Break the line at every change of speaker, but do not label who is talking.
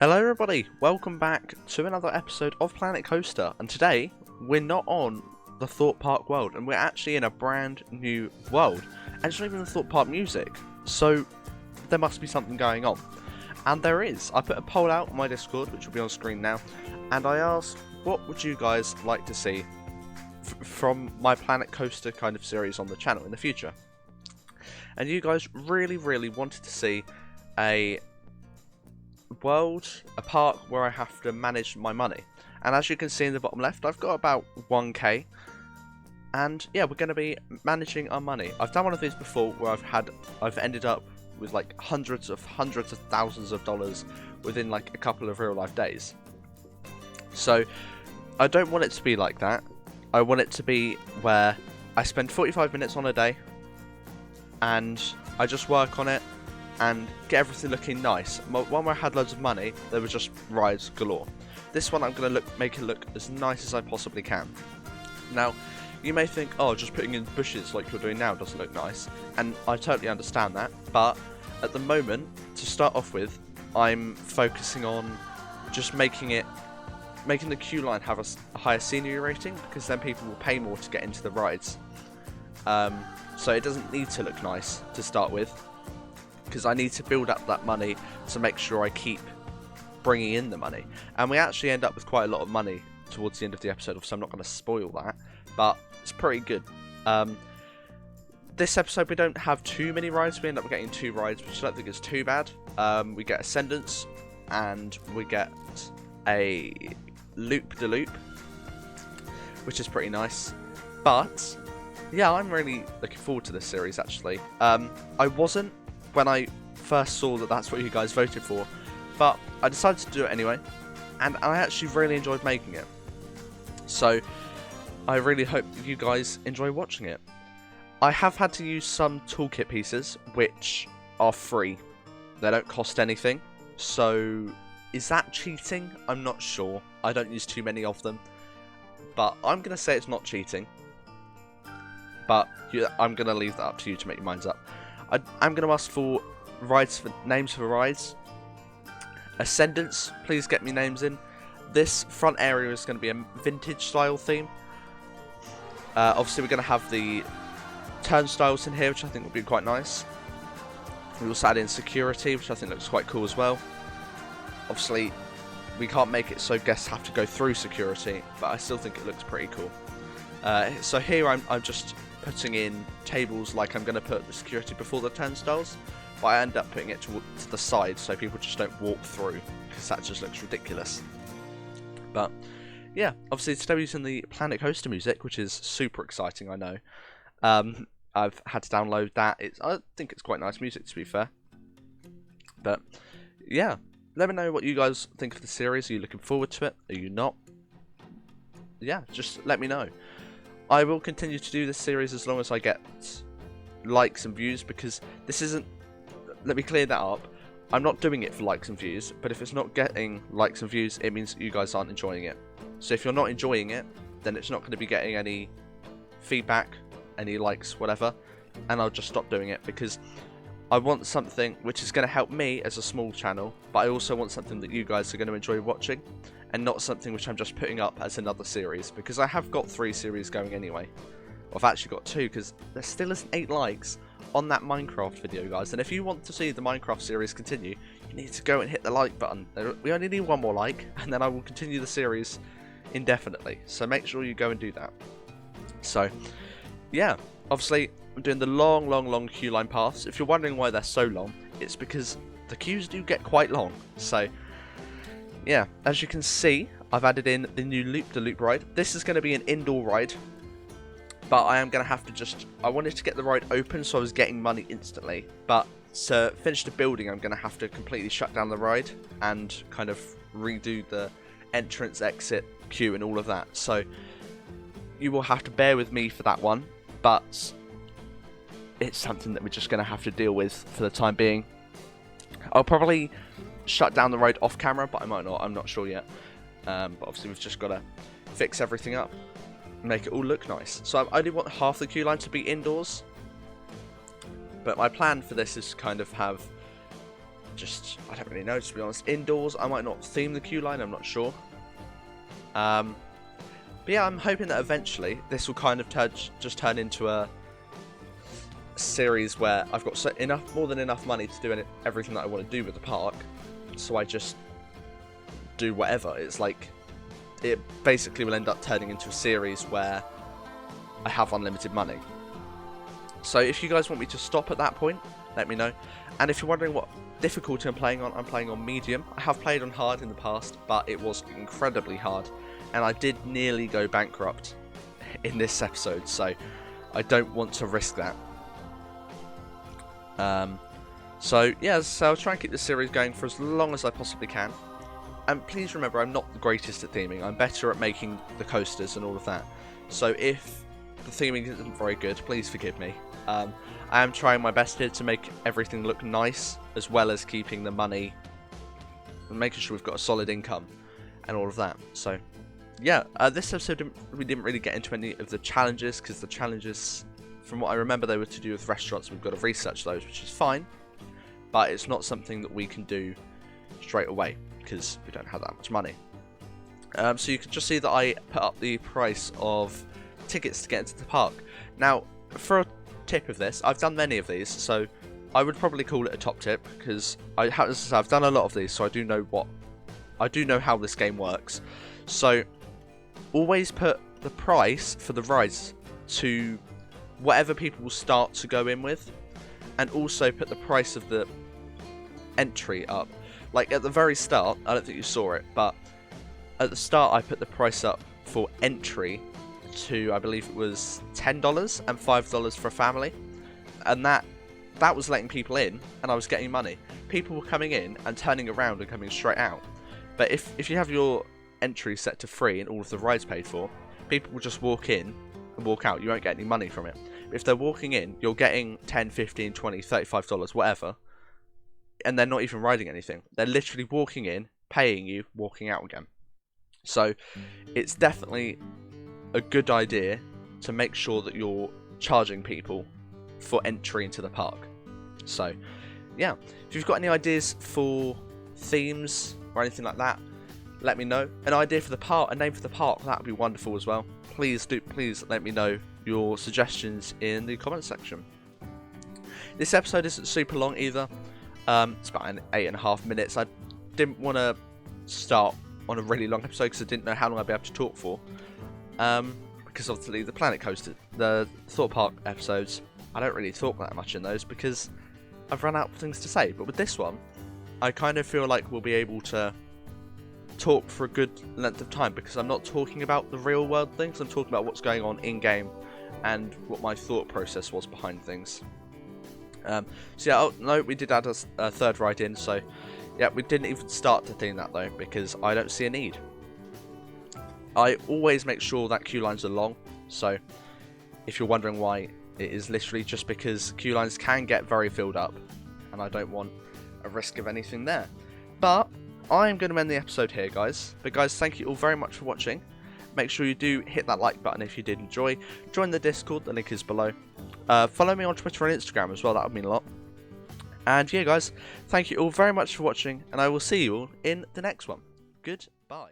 Hello everybody, welcome back to another episode of Planet Coaster, and today we're not on the Thought Park world and we're actually in a brand new world, and it's not even the Thought Park music, so there must be something going on. And there is. I put a poll out on my Discord, which will be on screen now, and I asked what would you guys like to see from my Planet Coaster kind of series on the channel in the future. And you guys really wanted to see a park where I have to manage my money, and as you can see in the bottom left, I've got about 1k, and yeah, we're going to be managing our money. I've done one of these before where I've ended up with like hundreds of thousands of dollars within like a couple of real life days. So I don't want it to be like that. I want it to be where I spend 45 minutes on a day and I just work on it and get everything looking nice. One where I had loads of money, there was just rides galore. This one I'm going to make it look as nice as I possibly can. Now, you may think, oh, just putting in bushes like you're doing now doesn't look nice, and I totally understand that, but at the moment, to start off with, I'm focusing on just making the queue line have a higher scenery rating, because then people will pay more to get into the rides. So it doesn't need to look nice to start with, because I need to build up that money to make sure I keep bringing in the money. And we actually end up with quite a lot of money towards the end of the episode, so I'm not going to spoil that, but it's pretty good. This episode we don't have too many rides. We end up getting 2 rides, which I don't think is too bad. We get Ascendance and we get a Loop-de-Loop, which is pretty nice. But yeah, I'm really looking forward to this series actually. I wasn't when I first saw that that's what you guys voted for, but I decided to do it anyway, and I actually really enjoyed making it. So I really hope that you guys enjoy watching it. I have had to use some toolkit pieces which are free. They don't cost anything. So is that cheating? I'm not sure. I don't use too many of them, but I'm going to say it's not cheating. But I'm going to leave that up to you to make your minds up. I'm going to ask for names for rides. Ascendance, please get me names in. This front area is going to be a vintage style theme. Obviously we're going to have the turnstiles in here, which I think will be quite nice. We also add in security, which I think looks quite cool as well. Obviously we can't make it so guests have to go through security, but I still think it looks pretty cool. So here I'm just putting in tables, like I'm going to put the security before the turnstiles, but I end up putting it to the side so people just don't walk through, because that just looks ridiculous. But yeah, obviously today we're using the Planet Coaster music, which is super exciting, I know. I've had to download that. I think it's quite nice music, to be fair. But yeah, let me know what you guys think of the series. Are you looking forward to it? Are you not? Yeah, just let me know. I will continue to do this series as long as I get likes and views, because this isn't... Let me clear that up. I'm not doing it for likes and views, but if it's not getting likes and views, it means that you guys aren't enjoying it. So if you're not enjoying it, then it's not going to be getting any feedback, any likes, whatever, and I'll just stop doing it, because I want something which is going to help me as a small channel, but I also want something that you guys are going to enjoy watching, and not something which I'm just putting up as another series, because I have got 3 series going anyway. I've actually got 2, because there still isn't 8 likes on that Minecraft video, guys, and if you want to see the Minecraft series continue, you need to go and hit the like button. We only need 1 more like, and then I will continue the series indefinitely, so make sure you go and do that. So yeah, obviously I'm doing the long queue line paths. If you're wondering why they're so long, it's because the queues do get quite long. So yeah, as you can see, I've added in the new Loop-de-Loop ride. This is going to be an indoor ride, but I am going to have to I wanted to get the ride open so I was getting money instantly, but to finish the building I'm going to have to completely shut down the ride and kind of redo the entrance, exit, queue and all of that. So you will have to bear with me for that one, but it's something that we're just going to have to deal with for the time being. I'll probably shut down the ride off camera, but I might not, I'm not sure yet. But obviously we've just got to fix everything up, make it all look nice. So I only want half the queue line to be indoors, but my plan for this is to kind of have I don't really know, to be honest. Indoors, I might not theme the queue line, I'm not sure. But yeah, I'm hoping that eventually this will kind of just turn into a series where I've got more than enough money to do everything that I want to do with the park, so I just do whatever. It's like, it basically will end up turning into a series where I have unlimited money. So if you guys want me to stop at that point, let me know. And if you're wondering what difficulty I'm playing on medium. I have played on hard in the past, but it was incredibly hard, and I did nearly go bankrupt in this episode, so I don't want to risk that. So yeah, so I'll try and keep this series going for as long as I possibly can. And please remember, I'm not the greatest at theming. I'm better at making the coasters and all of that. So if the theming isn't very good, please forgive me. I am trying my best here to make everything look nice, as well as keeping the money and making sure we've got a solid income and all of that. So yeah, this episode we didn't really get into any of the challenges, because the challenges, from what I remember, they were to do with restaurants. We've got to research those, which is fine, but it's not something that we can do straight away because we don't have that much money. So you can just see that I put up the price of tickets to get into the park. Now, for a tip of this, I've done many of these, so I would probably call it a top tip, because I've done a lot of these, so I do know how this game works. So always put the price for the rides to whatever people will start to go in with, and also put the price of the entry up. Like at the very start, I don't think you saw it, but at the start I put the price up for entry to, I believe it was $10 and $5 for a family, and that was letting people in, and I was getting money. People were coming in and turning around and coming straight out. But if you have your entry set to free and all of the rides paid for, people will just walk in and walk out. You won't get any money from it. If they're walking in, you're getting $10, $15, $20, $35, whatever, and they're not even riding anything. They're literally walking in, paying you, walking out again. So it's definitely a good idea to make sure that you're charging people for entry into the park. So yeah, if you've got any ideas for themes or anything like that, let me know. An idea for the park, a name for the park, that would be wonderful as well. Please let me know your suggestions in the comment section. This episode isn't super long either. It's about 8.5 minutes. I didn't want to start on a really long episode because I didn't know how long I'd be able to talk for. Because obviously the Planet Coaster, the Thought Park episodes, I don't really talk that much in those because I've run out of things to say. But with this one, I kind of feel like we'll be able to talk for a good length of time, because I'm not talking about the real world things. I'm talking about what's going on in game and what my thought process was behind things. So yeah, oh no, we did add a third ride in, so yeah, we didn't even start to theme that though, because I don't see a need. I always make sure that queue lines are long, so if you're wondering why, it is literally just because queue lines can get very filled up, and I don't want a risk of anything there. But I'm going to end the episode here, guys. But guys, thank you all very much for watching. Make sure you do hit that like button if you did enjoy. Join the Discord, the link is below. Follow me on Twitter and Instagram as well, that would mean a lot. And yeah, guys, thank you all very much for watching, and I will see you all in the next one. Goodbye.